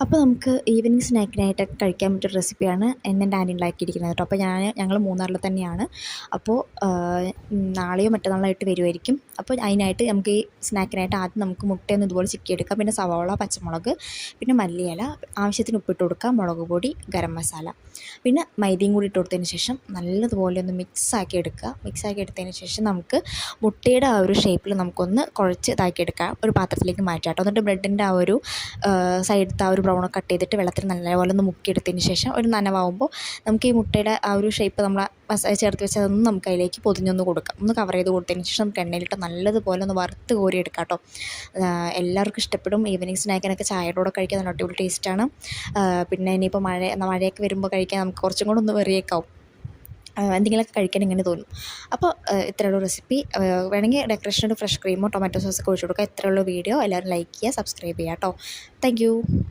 അപ്പോൾ നമുക്ക് ഈവനിങ് സ്നാക്കിനായിട്ടൊക്കെ കഴിക്കാൻ പറ്റിയ റെസിപ്പിയാണ് എൻ്റെ ആൻറ്റി ഉണ്ടാക്കിയിരിക്കുന്നത് കേട്ടോ. അപ്പോൾ ഞങ്ങൾ മൂന്നാറിൽ തന്നെയാണ്. അപ്പോൾ നാളെയോ മറ്റന്നാളോ ആയിട്ട് വരുമായിരിക്കും. അപ്പോൾ അതിനായിട്ട് നമുക്ക് ഈ സ്നാക്കിനായിട്ട് ആദ്യം നമുക്ക് മുട്ടയൊന്ന് ഇതുപോലെ ചിക്കിയെടുക്കാം. പിന്നെ സവാള, പച്ചമുളക്, പിന്നെ മല്ലിയില, ആവശ്യത്തിന് ഉപ്പിട്ട് കൊടുക്കുക, മുളക് പൊടി, ഗരം മസാല, പിന്നെ മൈദയും കൂടി ഇട്ട് കൊടുത്തതിന് ശേഷം നല്ലതുപോലെ ഒന്ന് മിക്സാക്കി എടുക്കുക. മിക്സാക്കി എടുത്തതിന് ശേഷം നമുക്ക് മുട്ടയുടെ ആ ഒരു ഷേപ്പിൽ നമുക്കൊന്ന് കുഴച്ച് ഇതാക്കിയെടുക്കാം. ഒരു പാത്രത്തിലേക്ക് മാറ്റാം കേട്ടോ. എന്നിട്ട് ബ്രെഡിൻ്റെ ആ ഒരു സൈഡത്തെ ആ ഒരു ബ്രൗൺ കട്ട് ചെയ്തിട്ട് വെള്ളത്തിൽ നല്ലപോലെ ഒന്ന് മുക്കിയെടുത്തതിന് ശേഷം ഒരു നനവാകുമ്പോൾ നമുക്ക് ഈ മുട്ടയുടെ ആ ഒരു ഷേപ്പ് നമ്മൾ ചേർത്ത് വെച്ച് അതൊന്നും നമുക്ക് അതിലേക്ക് പൊതിഞ്ഞൊന്ന് കൊടുക്കാം. ഒന്ന് കവർ ചെയ്ത് കൊടുത്തതിന് ശേഷം നമുക്ക് എണ്ണയിലിട്ട് നല്ലതുപോലെ ഒന്ന് വറുത്ത് കോരിയെടുക്കാം കേട്ടോ. എല്ലാവർക്കും ഇഷ്ടപ്പെടും. ഈവനിങ് സ്നാക്കിനൊക്കെ ചായയുടെ കൂടെ കഴിക്കാൻ നല്ല അടിപൊളി ടേസ്റ്റാണ്. പിന്നെ ഇനിയിപ്പോൾ മഴയൊക്കെ വരുമ്പോൾ കഴിക്കാൻ നമുക്ക് കുറച്ചും കൂടെ ഒന്ന് വെറിയേക്കാവും, എന്തെങ്കിലുമൊക്കെ കഴിക്കാൻ ഇങ്ങനെ തോന്നും. അപ്പോൾ ഇത്രയുള്ള റെസിപ്പി. വേണമെങ്കിൽ ഡെക്കറേഷനൊരു ഫ്രഷ് ക്രീമോ ടൊമാറ്റോ സോസൊക്കെ ഒഴിച്ച് കൊടുക്കുക. ഇത്രയുള്ള വീഡിയോ എല്ലാവരും ലൈക്ക് ചെയ്യുക, സബ്സ്ക്രൈബ് ചെയ്യുക കേട്ടോ. Thank you.